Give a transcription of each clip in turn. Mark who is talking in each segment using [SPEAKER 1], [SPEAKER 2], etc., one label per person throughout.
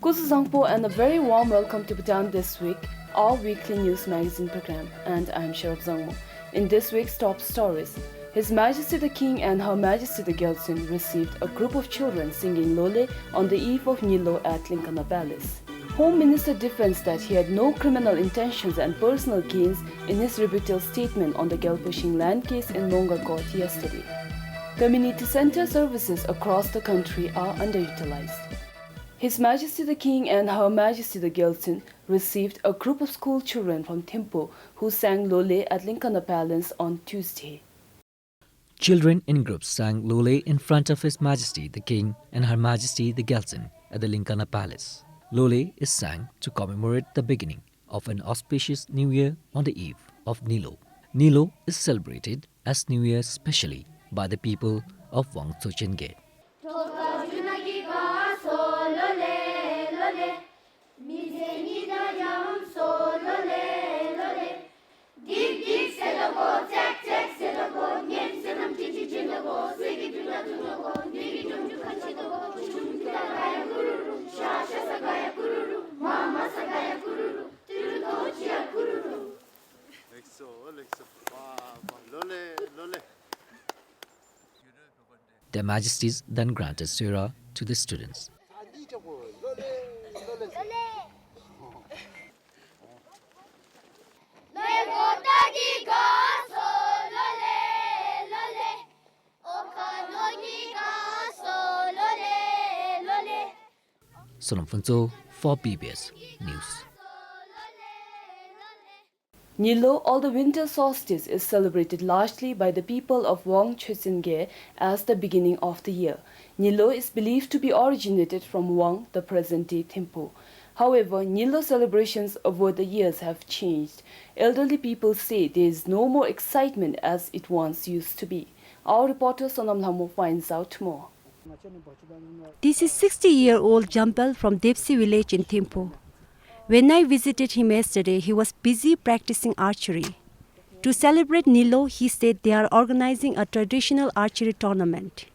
[SPEAKER 1] Kusuzangpo and a very warm welcome to Bhutan This Week, our weekly news magazine program, and I'm Sherab Zangmo. In this week's top stories, His Majesty the King and Her Majesty the Gyaltsen received a group of children singing Lole on the eve of Nilo at Linkana Palace. Home Minister defends that he had no criminal intentions and personal gains in his rebuttal statement on the Gyalpushing land case in Longa Court yesterday. Community center services across the country are underutilized. His Majesty the King and Her Majesty the Gyaltsen received a group of school children from Thimphu who sang Lole at Linkana Palace on Tuesday.
[SPEAKER 2] Children in groups sang Lole in front of His Majesty the King and Her Majesty the Gyaltsen at the Linkana Palace. Lole is sang to commemorate the beginning of an auspicious New Year on the eve of Nilo. Nilo is celebrated as New Year specially by the people of Wangtsochenge. Their Majesties then granted Sera to the students. Sonam Funzo for BBS News.
[SPEAKER 1] Nilo, or the winter solstice, is celebrated largely by the people of Wangtsochenge as the beginning of the year. Nilo is believed to be originated from Wang, the present-day Thimphu. However, Nilo celebrations over the years have changed. Elderly people say there is no more excitement as it once used to be. Our reporter Sonam Lhamo finds out more.
[SPEAKER 3] This is 60-year-old Jampel from Depsi village in Thimphu. When I visited him yesterday, he was busy practicing archery. To celebrate Nilo, he said they are organizing a traditional archery tournament.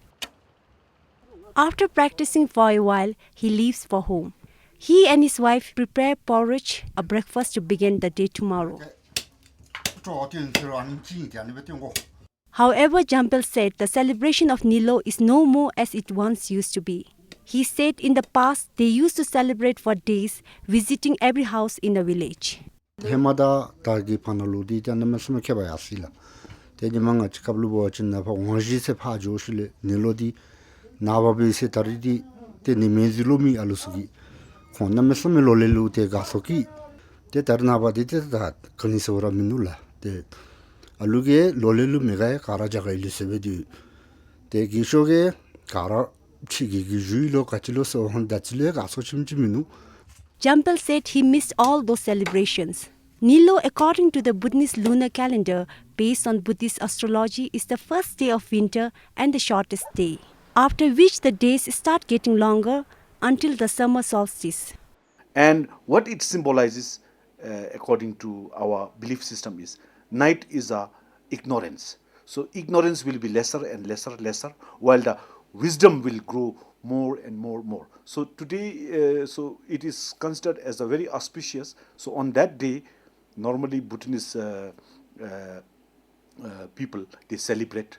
[SPEAKER 3] After practicing for a while, he leaves for home. He and his wife prepare porridge, a breakfast to begin the day tomorrow. However, Jampel said the celebration of Nilo is no more as it once used to be. He said in the past they used to celebrate for days, visiting every house in the village. Jampel said he missed all those celebrations. Nilo, according to the Buddhist lunar calendar, based on Buddhist astrology, is the first day of winter and the shortest day, after which the days start getting longer until the summer solstice.
[SPEAKER 4] And what it symbolizes, according to our belief system, is night is ignorance. So ignorance will be lesser and lesser, while the wisdom will grow more and more. So today, so it is considered as a very auspicious. So on that day, normally Bhutanese people, they celebrate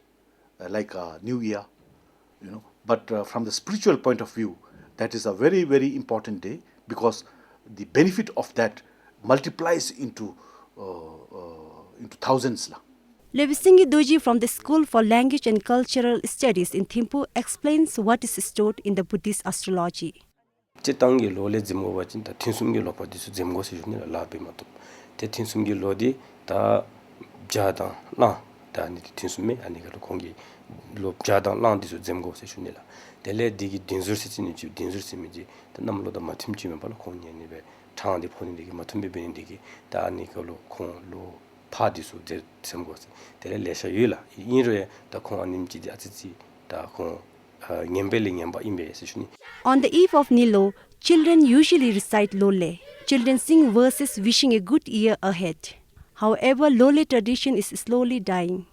[SPEAKER 4] like a New Year, you know. But from the spiritual point of view, that is a very, very important day, because the benefit of that multiplies into thousands.
[SPEAKER 3] Levisingi Doji from the School for Language and Cultural Studies in Thimphu explains what is stored in the Buddhist astrology. On the eve of Nilo, children usually recite Lole. Children sing verses wishing a good year ahead. However, Lole tradition is slowly dying.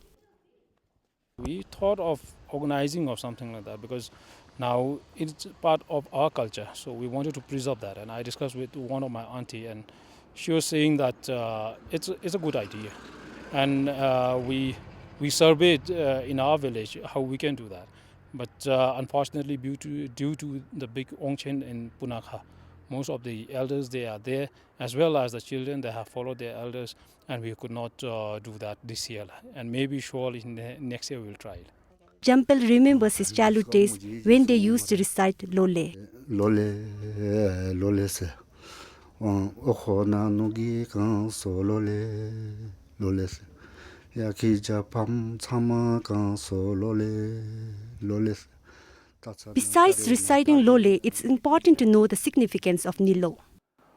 [SPEAKER 5] We thought of organizing or something like that, because Now, it's part of our culture, so we wanted to preserve that. And I discussed with one of my auntie, and she was saying that it's a good idea. And we surveyed in our village how we can do that. But unfortunately, due to the big Ongchen in Punakha, most of the elders, they are there, as well as the children, they have followed their elders, and we could not do that this year. And maybe surely next year we'll try it.
[SPEAKER 3] Jampal remembers his childhood days when they used to recite Lole.
[SPEAKER 6] Lole se. Oho na nugi kan so lole se. Ya ki japam chama kan so lole se.
[SPEAKER 3] Besides reciting Lole, it's important to know the significance of Nilo.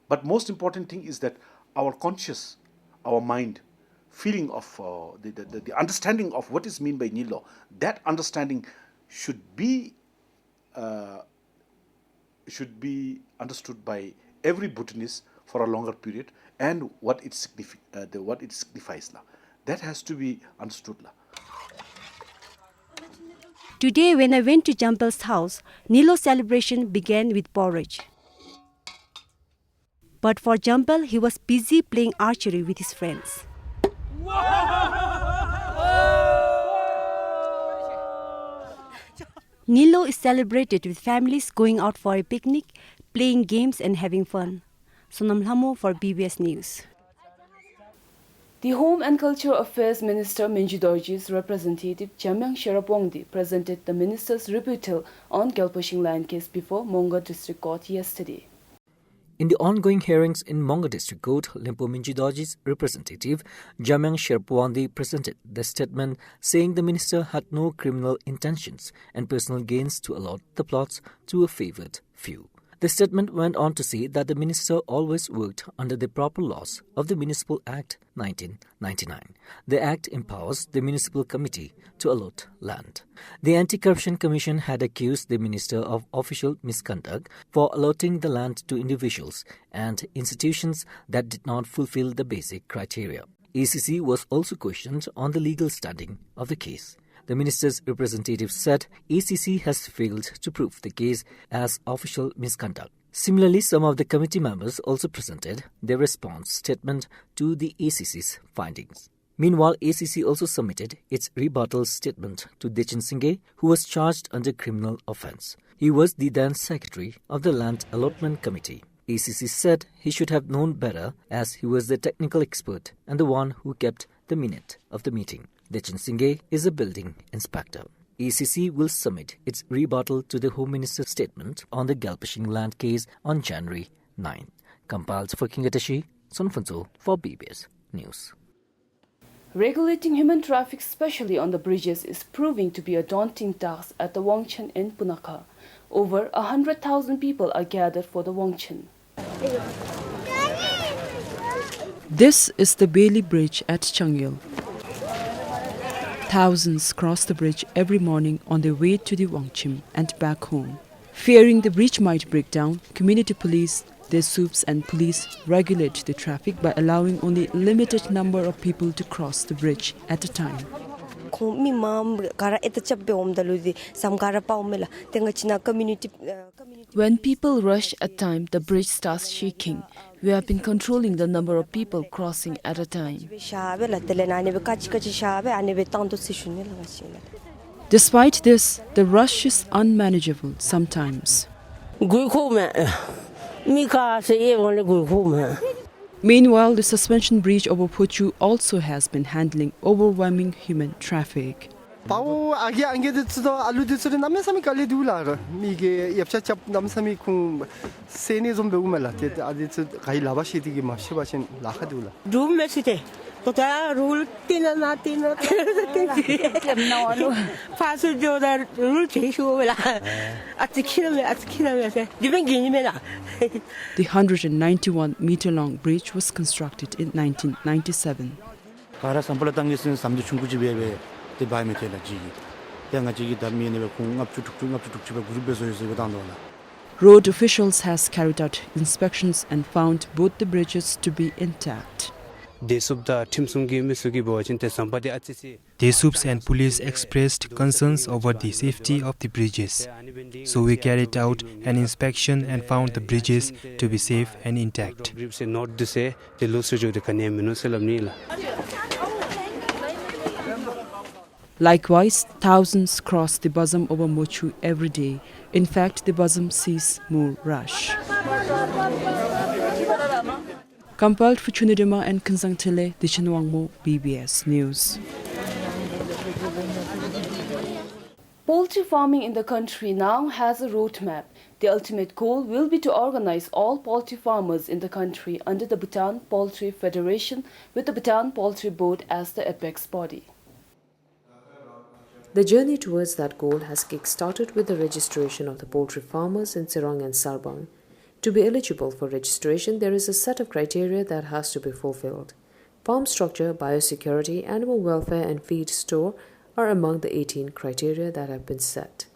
[SPEAKER 4] But most important thing is that our conscious, our mind, feeling of the understanding of what is meant by Nilo, that understanding should be understood by every Bhutanese for a longer period, and what it signifies. That has to be understood.
[SPEAKER 3] Today, when I went to Jampal's house, Nilo celebration began with porridge. But for Jampal, he was busy playing archery with his friends. Nilo is celebrated with families going out for a picnic, playing games and having fun. Sonam Lhamo for BBS News.
[SPEAKER 1] The Home and Cultural Affairs Minister Minju Dorji's representative Jamyang Sherapongdi presented the minister's rebuttal on Gelpushing land case before Monga District Court yesterday.
[SPEAKER 2] In the ongoing hearings in Monga District Court, Limpo Minjidoji's representative, Jamyang Sherpwandi, presented the statement saying the minister had no criminal intentions and personal gains to allot the plots to a favoured few. The statement went on to say that the minister always worked under the proper laws of the Municipal Act 1999. The Act empowers the Municipal Committee to allot land. The Anti-Corruption Commission had accused the minister of official misconduct for allotting the land to individuals and institutions that did not fulfill the basic criteria. ACC was also questioned on the legal standing of the case. The minister's representative said ACC has failed to prove the case as official misconduct. Similarly, some of the committee members also presented their response statement to the ACC's findings. Meanwhile, ACC also submitted its rebuttal statement to Dechin Singhe, who was charged under criminal offence. He was the then secretary of the Land Allotment Committee. ACC said he should have known better as he was the technical expert and the one who kept the minute of the meeting. Dechin Singhe is a building inspector. ACC will submit its rebuttal to the Home Minister's statement on the Gelpushing land case on January 9. Compiled for Kingatashi, Sonfunso for BBS News.
[SPEAKER 1] Regulating human traffic, especially on the bridges, is proving to be a daunting task at the Wangchen in Punakha. Over 100,000 people are gathered for the Wangchen.
[SPEAKER 7] This is the Bailey Bridge at Changyil. Thousands cross the bridge every morning on their way to the Wangchim and back home. Fearing the bridge might break down, community police, their soups and police regulate the traffic by allowing only a limited number of people to cross the bridge at a time. When people rush at time, the bridge starts shaking. We have been controlling the number of people crossing at a time. Despite this, the rush is unmanageable sometimes. Meanwhile, the suspension bridge over Phuchu also has been handling overwhelming human traffic. The 191-meter-long bridge was constructed in 1997. Road officials has carried out inspections and found both the bridges to be intact.
[SPEAKER 8] The soups and police expressed concerns over the safety of the bridges. So we carried out an inspection and found the bridges to be safe and intact.
[SPEAKER 7] Likewise, thousands cross the bosom over Mochu every day. In fact, the bosom sees more rush. Compiled for Chunidima and Kanzangtile, Dichinwangmo, BBS News.
[SPEAKER 1] Poultry farming in the country now has a roadmap. The ultimate goal will be to organize all poultry farmers in the country under the Bhutan Poultry Federation with the Bhutan Poultry Board as the apex body.
[SPEAKER 9] The journey towards that goal has kick-started with the registration of the poultry farmers in Serang and Sarbang. To be eligible for registration, there is a set of criteria that has to be fulfilled. Farm structure, biosecurity, animal welfare and feed store are among the 18 criteria that have been set.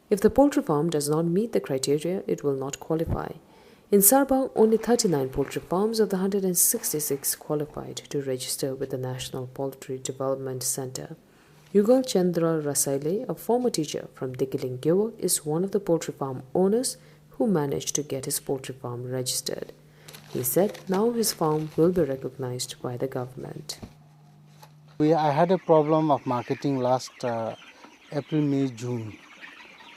[SPEAKER 9] If the poultry farm does not meet the criteria, it will not qualify. In Sarbang, only 39 poultry farms of the 166 qualified to register with the National Poultry Development Center. Yugal Chandra Rasaile, a former teacher from Digiling Gyewak, is one of the poultry farm owners who managed to get his poultry farm registered. He said now his farm will be recognized by the government.
[SPEAKER 6] I had a problem of marketing last April, May, June.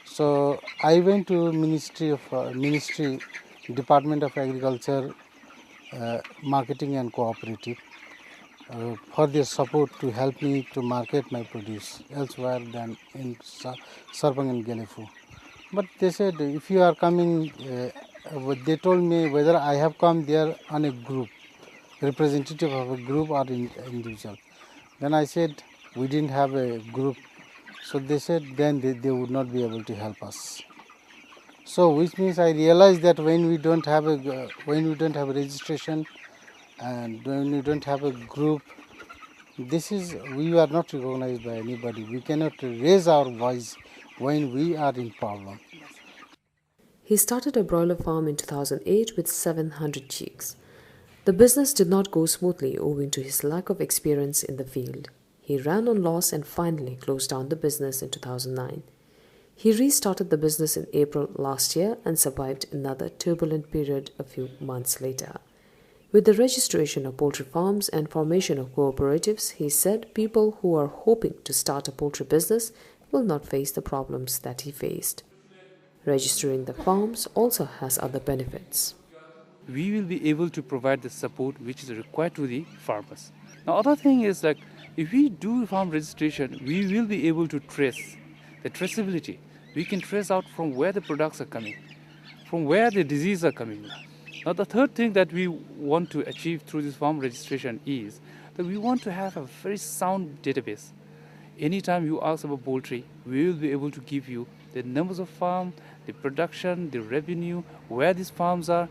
[SPEAKER 6] So I went to Ministry Department of Agriculture, Marketing and Cooperative for their support to help me to market my produce elsewhere than in Sarbang and Gelefu. But they said if you are coming, they told me whether I have come there on a group, representative of a group or individual. Then I said we didn't have a group, so they said then they would not be able to help us. So which means I realized that when we don't have a registration and when we don't have a group, we are not recognized by anybody. We cannot raise our voice when we are in problem.
[SPEAKER 9] He started a broiler farm in 2008 with 700 chicks. The business did not go smoothly owing to his lack of experience in the field. He ran on loss and finally closed down the business in 2009. He restarted the business in April last year and survived another turbulent period a few months later. With the registration of poultry farms and formation of cooperatives, he said people who are hoping to start a poultry business will not face the problems that he faced. Registering the farms also has other benefits.
[SPEAKER 10] We will be able to provide the support which is required to the farmers. Now, other thing is like if we do farm registration, we will be able to trace the traceability. We can trace out from where the products are coming, from where the diseases are coming. Now, the third thing that we want to achieve through this farm registration is that we want to have a very sound database. Anytime you ask about poultry, we will be able to give you the numbers of farm, the production, the revenue, where these farms are.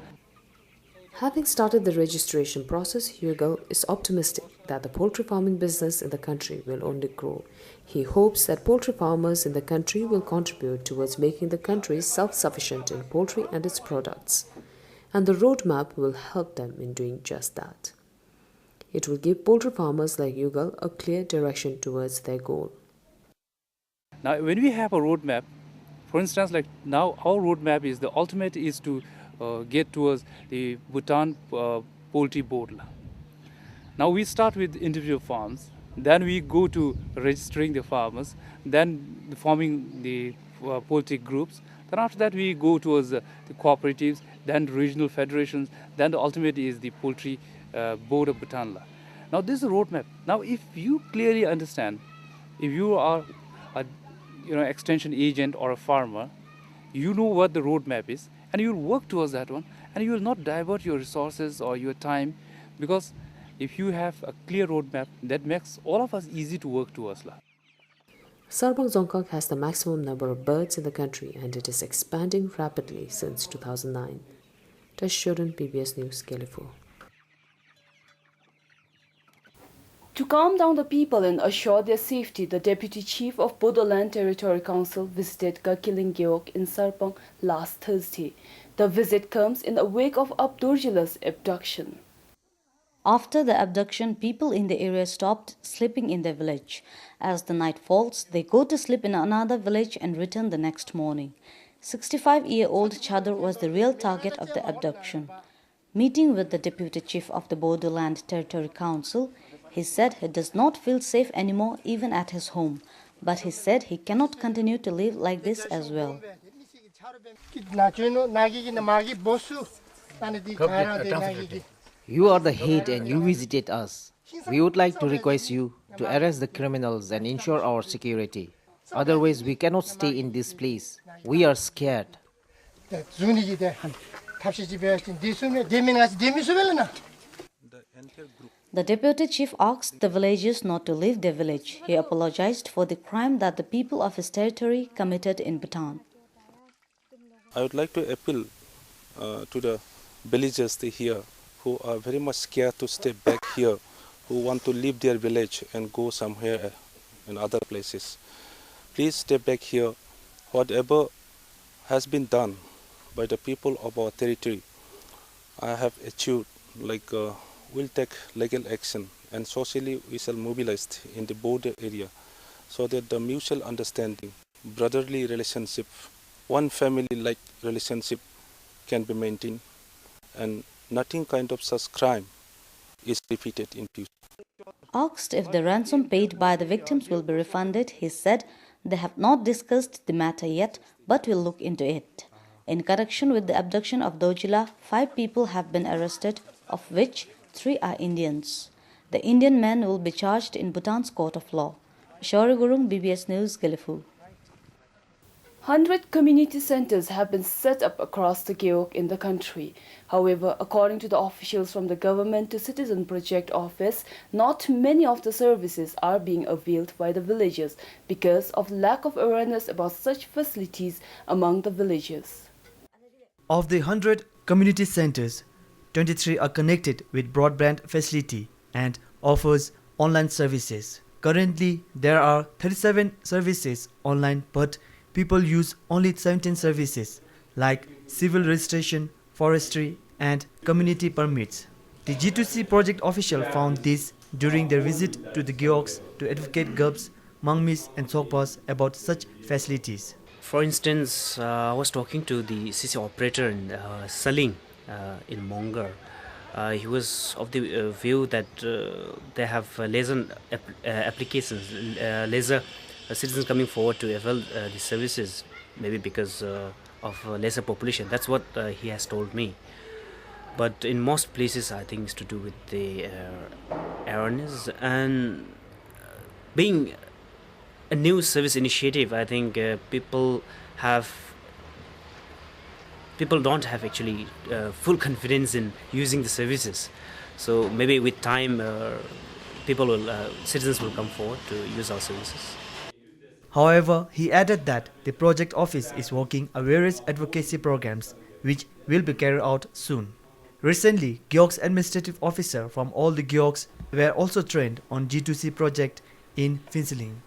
[SPEAKER 9] Having started the registration process, Yugal is optimistic that the poultry farming business in the country will only grow. He hopes that poultry farmers in the country will contribute towards making the country self-sufficient in poultry and its products. And the roadmap will help them in doing just that. It will give poultry farmers like Yugal a clear direction towards their goal.
[SPEAKER 10] Now, when we have a roadmap, for instance, like now our roadmap is the ultimate is to get towards the Bhutan Poultry Board. Now we start with individual farms, then we go to registering the farmers, then forming the poultry groups. Then after that we go towards the cooperatives, then regional federations, then the ultimate is the Poultry Board of Bhutan. Now this is a roadmap. Now if you clearly understand, if you are a extension agent or a farmer, you know what the roadmap is, and you will work towards that one, and you will not divert your resources or your time, because if you have a clear roadmap, that makes all of us easy to work towards.
[SPEAKER 9] Sarbang Zongkak has the maximum number of birds in the country, and it is expanding rapidly since 2009. Tashuran, BBS News, Gelefu.
[SPEAKER 1] To calm down the people and assure their safety, the Deputy Chief of Bodoland Territory Council visited Gakiling Gyewak in Sarpong last Thursday. The visit comes in the wake of Abdurjilah's abduction.
[SPEAKER 11] After the abduction, people in the area stopped sleeping in their village. As the night falls, they go to sleep in another village and return the next morning. 65-year-old Chadar was the real target of the abduction. Meeting with the Deputy Chief of the Borderland Territory Council, he said he does not feel safe anymore even at his home. But he said he cannot continue to live like this as well.
[SPEAKER 12] You are the head and you visited us. We would like to request you to arrest the criminals and ensure our security. Otherwise, we cannot stay in this place. We are scared.
[SPEAKER 11] The deputy chief asked the villagers not to leave their village. He apologized for the crime that the people of his territory committed in Bhutan.
[SPEAKER 13] I would like to appeal to the villagers here who are very much scared to stay back here, who want to leave their village and go somewhere in other places. Please stay back here. Whatever has been done by the people of our territory, I have achieved, we'll take legal action and socially we shall mobilize in the border area so that the mutual understanding, brotherly relationship, one family-like relationship can be maintained and nothing kind of such crime is repeated in future.
[SPEAKER 11] Asked if the ransom paid by the victims will be refunded, he said they have not discussed the matter yet but will look into it. In connection with the abduction of Dojila, 5 people have been arrested, of which 3 are Indians. The Indian men will be charged in Bhutan's court of law. Shauri Gurung, BBS News, Galifu.
[SPEAKER 1] 100 community centers have been set up across the Geok in the country. However, according to the officials from the Government to Citizen Project Office, not many of the services are being availed by the villagers because of lack of awareness about such facilities among the villagers.
[SPEAKER 14] Of the 100 community centers, 23 are connected with broadband facility and offers online services. Currently, there are 37 services online, but people use only 17 services like civil registration, forestry and community permits. The G2C project official found this during their visit to the Geoks to advocate GUBs, Mangmis and Sokpas about such facilities.
[SPEAKER 15] For instance, I was talking to the CC operator in Saling in Mongar. He was of the view that they have laser applications, laser citizens coming forward to avail the services, maybe because of lesser population. That's what he has told me. But in most places, I think it's to do with the awareness and being a new service initiative. I think people don't have actually full confidence in using the services. So maybe with time, citizens will come forward to use our services.
[SPEAKER 14] However, he added that the project office is working on various advocacy programs which will be carried out soon. Recently, Geok's administrative officer from all the Geoks were also trained on G2C project in Phinsiling.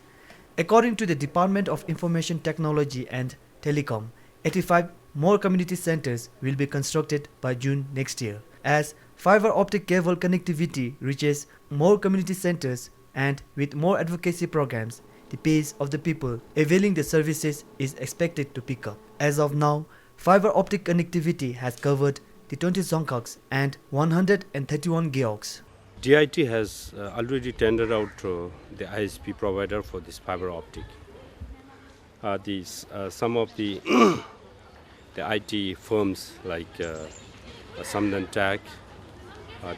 [SPEAKER 14] According to the Department of Information Technology and Telecom, 85 more community centers will be constructed by June next year. As fiber optic cable connectivity reaches more community centers and with more advocacy programs, the pace of the people availing the services is expected to pick up. As of now, fiber optic connectivity has covered the 20 Dzongkhaks and 131 Geoks.
[SPEAKER 16] DIT has already tendered out the ISP provider for this fiber optic. Some of the the IT firms like Samdan Tech,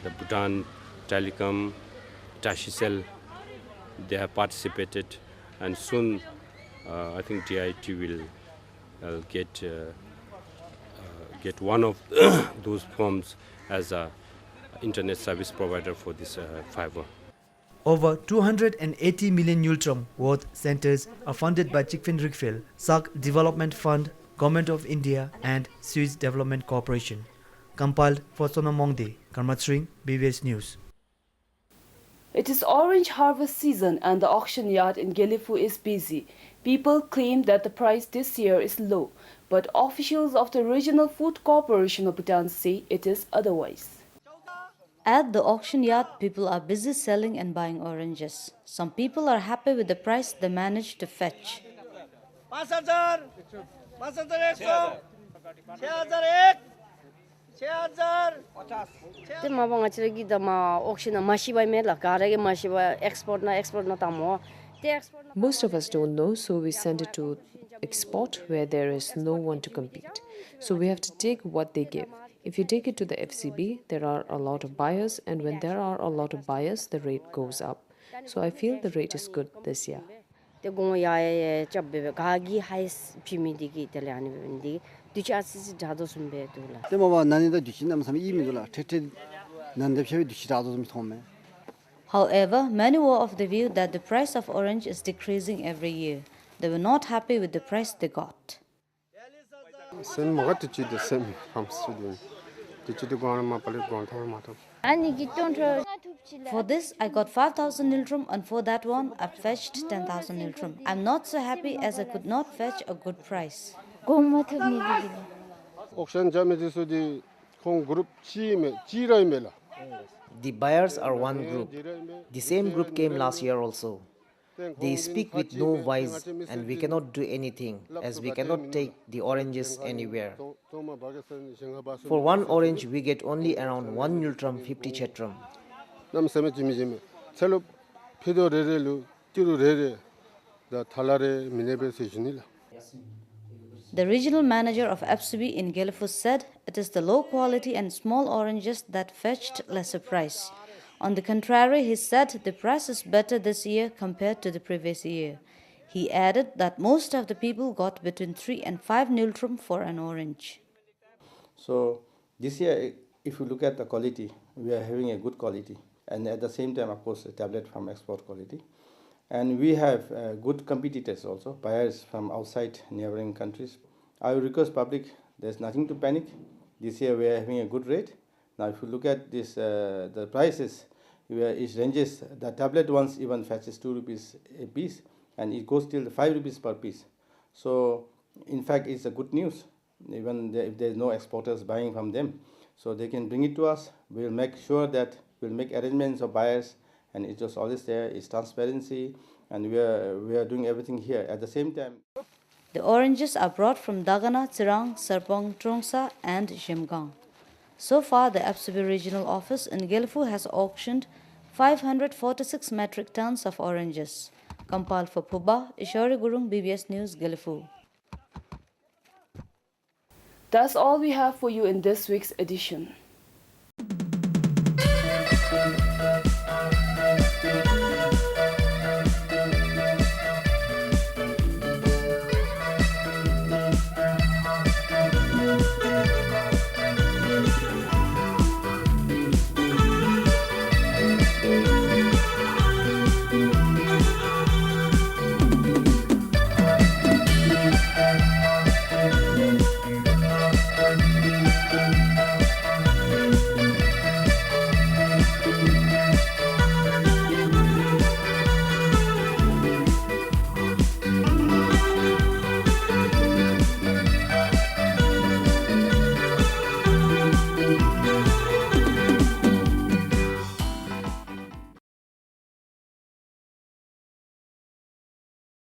[SPEAKER 16] the Bhutan Telecom, Tashicel, they have participated, and soon I think DIT will get one of those firms as a internet service provider for this fiber.
[SPEAKER 14] Over 280 million Yultrum worth centers are funded by Chikfin Rikfil, SAC Development Fund, Government of India and Swiss Development Corporation. Compiled for Sonamongde, Karmatsring, BBS News.
[SPEAKER 1] It is orange harvest season and the auction yard in Gelifu is busy. People claim that the price this year is low, but officials of the Regional Food Corporation of Bhutan say it is otherwise.
[SPEAKER 11] At the auction yard, people are busy selling and buying oranges. Some people are happy with the price they managed to fetch.
[SPEAKER 9] Most of us don't know, so we send it to export where there is no one to compete. So we have to take what they give. If you take it to the FCB, there are a lot of buyers, and when there are a lot of buyers, the rate goes up. So I feel the rate is good this year.
[SPEAKER 11] However, many were of the view that the price of orange is decreasing every year. They were not happy with the price they got. For this, I got 5,000 niltrum, and for that one, I fetched 10,000 niltrum. I'm not so happy as I could not fetch a good price.
[SPEAKER 12] The buyers are one group. The same group came last year also. They speak with no voice, and we cannot do anything as we cannot take the oranges anywhere. For one orange, we get only around 1 niltrum 50 chetrum.
[SPEAKER 11] The regional manager of FCB in Gelfu said it is the low quality and small oranges that fetched lesser price. On the contrary, he said the price is better this year compared to the previous year. He added that most of the people got between 3 and 5 niltrum for an orange.
[SPEAKER 17] So this year, if you look at the quality, we are having a good quality, and at the same time, of course, a tablet from export quality. And we have good competitors also, buyers from outside neighboring countries. I will request public, there's nothing to panic. This year we are having a good rate. Now if you look at this, the prices, it ranges, the tablet ones even fetches 2 rupees a piece, and it goes till 5 rupees per piece. So in fact it's a good news, even if there's no exporters buying from them. So they can bring it to us. We'll make sure that we'll make arrangements of buyers, and it's just always there, it's transparency, and we are doing everything here. At the same time,
[SPEAKER 11] the oranges are brought from Dagana, Tsirang, Serpong, Trongsa and Jimgang. So far, the FCB regional office in Gelfu has auctioned 546 metric tons of oranges. Compiled for Puba, Ishori Gurung, BBS News, Gelfu.
[SPEAKER 1] That's all we have for you in this week's edition.